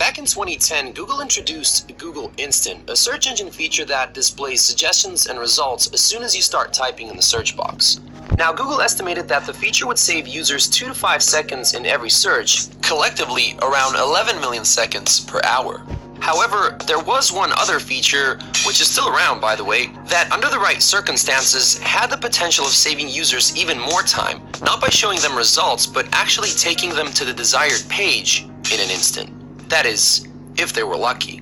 Back in 2010, Google introduced Google Instant, a search engine feature that displays suggestions and results as soon as you start typing in the search box. Now, Google estimated that the feature would save users 2 to 5 seconds in every search, collectively around 11 million seconds per hour. However, there was one other feature, which is still around by the way, that under the right circumstances had the potential of saving users even more time, not by showing them results, but actually taking them to the desired page in an instant. That is, if they were lucky.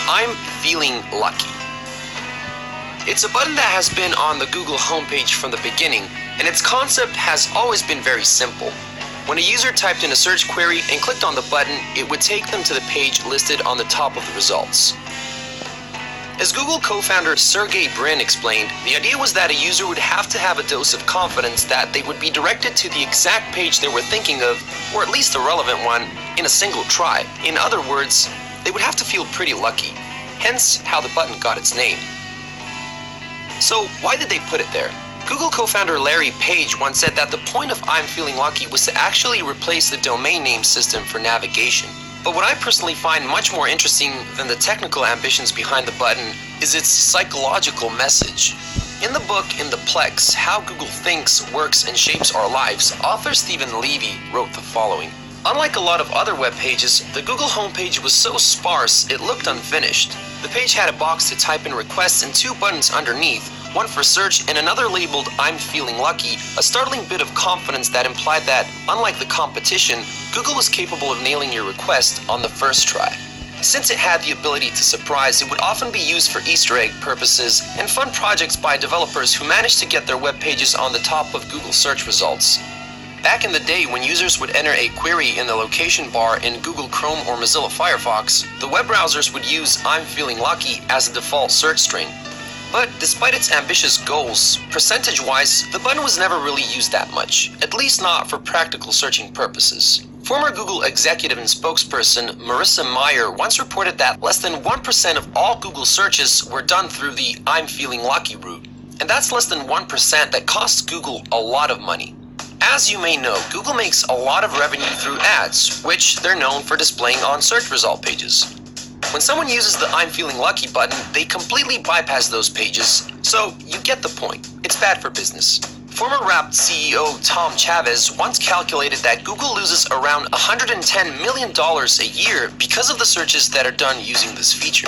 I'm feeling lucky. It's a button that has been on the Google homepage from the beginning, and its concept has always been very simple. When a user typed in a search query and clicked on the button, it would take them to the page listed on the top of the results. As Google co-founder Sergey Brin explained, the idea was that a user would have to have a dose of confidence that they would be directed to the exact page they were thinking of, or at least a relevant one, in a single try. In other words, they would have to feel pretty lucky, hence how the button got its name. So why did they put it there? Google co-founder Larry Page once said that the point of I'm feeling lucky was to actually replace the domain name system for navigation. But what I personally find much more interesting than the technical ambitions behind the button is its psychological message. In the book In the Plex, How Google Thinks, Works, and Shapes Our Lives, author Stephen Levy wrote the following. Unlike a lot of other web pages, the Google homepage was so sparse it looked unfinished. The page had a box to type in requests and 2 buttons underneath, one for search and another labeled I'm feeling lucky, a startling bit of confidence that implied that, unlike the competition, Google was capable of nailing your request on the first try. Since it had the ability to surprise, it would often be used for Easter egg purposes and fun projects by developers who managed to get their web pages on the top of Google search results. Back in the day when users would enter a query in the location bar in Google Chrome or Mozilla Firefox, the web browsers would use I'm feeling lucky as a default search string. But despite its ambitious goals, percentage-wise, the button was never really used that much, at least not for practical searching purposes. Former Google executive and spokesperson Marissa Mayer once reported that less than 1% of all Google searches were done through the I'm feeling lucky route. And that's less than 1% that costs Google a lot of money. As you may know, Google makes a lot of revenue through ads, which they're known for displaying on search result pages. When someone uses the I'm feeling lucky button, they completely bypass those pages, so you get the point. It's bad for business. Former Wrapped CEO Tom Chavez once calculated that Google loses around $110 million a year because of the searches that are done using this feature.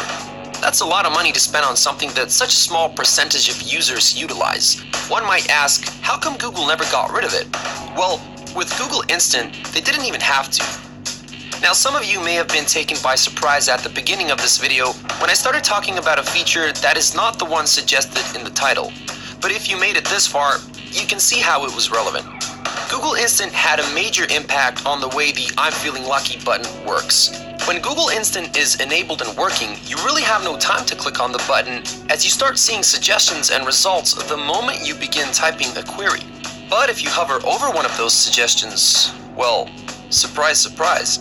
That's a lot of money to spend on something that such a small percentage of users utilize. One might ask, how come Google never got rid of it? Well, with Google Instant, they didn't even have to. Now, some of you may have been taken by surprise at the beginning of this video when I started talking about a feature that is not the one suggested in the title. But if you made it this far, you can see how it was relevant. Google Instant had a major impact on the way the I'm feeling lucky button works. When Google Instant is enabled and working, you really have no time to click on the button as you start seeing suggestions and results the moment you begin typing a query. But if you hover over one of those suggestions, well, surprise, surprise.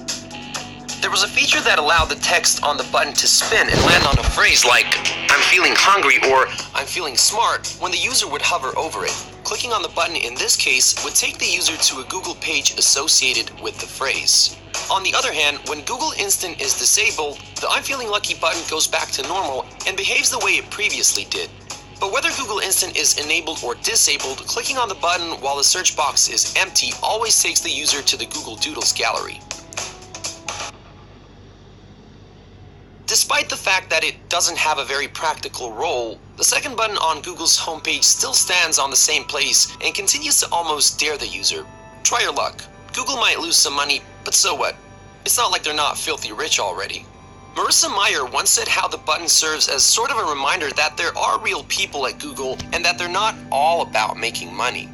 There was a feature that allowed the text on the button to spin and land on a phrase like, I'm feeling hungry or I'm feeling smart when the user would hover over it. Clicking on the button in this case would take the user to a Google page associated with the phrase. On the other hand, when Google Instant is disabled, the I'm feeling lucky button goes back to normal and behaves the way it previously did. But whether Google Instant is enabled or disabled, clicking on the button while the search box is empty always takes the user to the Google Doodles gallery. Despite the fact that it doesn't have a very practical role, the second button on Google's homepage still stands on the same place and continues to almost dare the user. Try your luck. Google might lose some money, but so what? It's not like they're not filthy rich already. Marissa Mayer once said how the button serves as sort of a reminder that there are real people at Google and that they're not all about making money.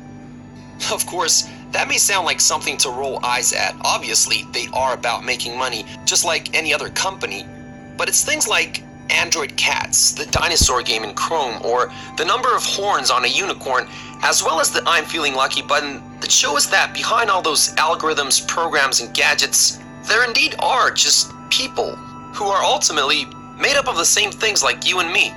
Of course, that may sound like something to roll eyes at. Obviously, they are about making money, just like any other company. But it's things like Android Cats, the dinosaur game in Chrome, or the number of horns on a unicorn, as well as the I'm feeling lucky button that show us that behind all those algorithms, programs, and gadgets, there indeed are just people who are ultimately made up of the same things like you and me.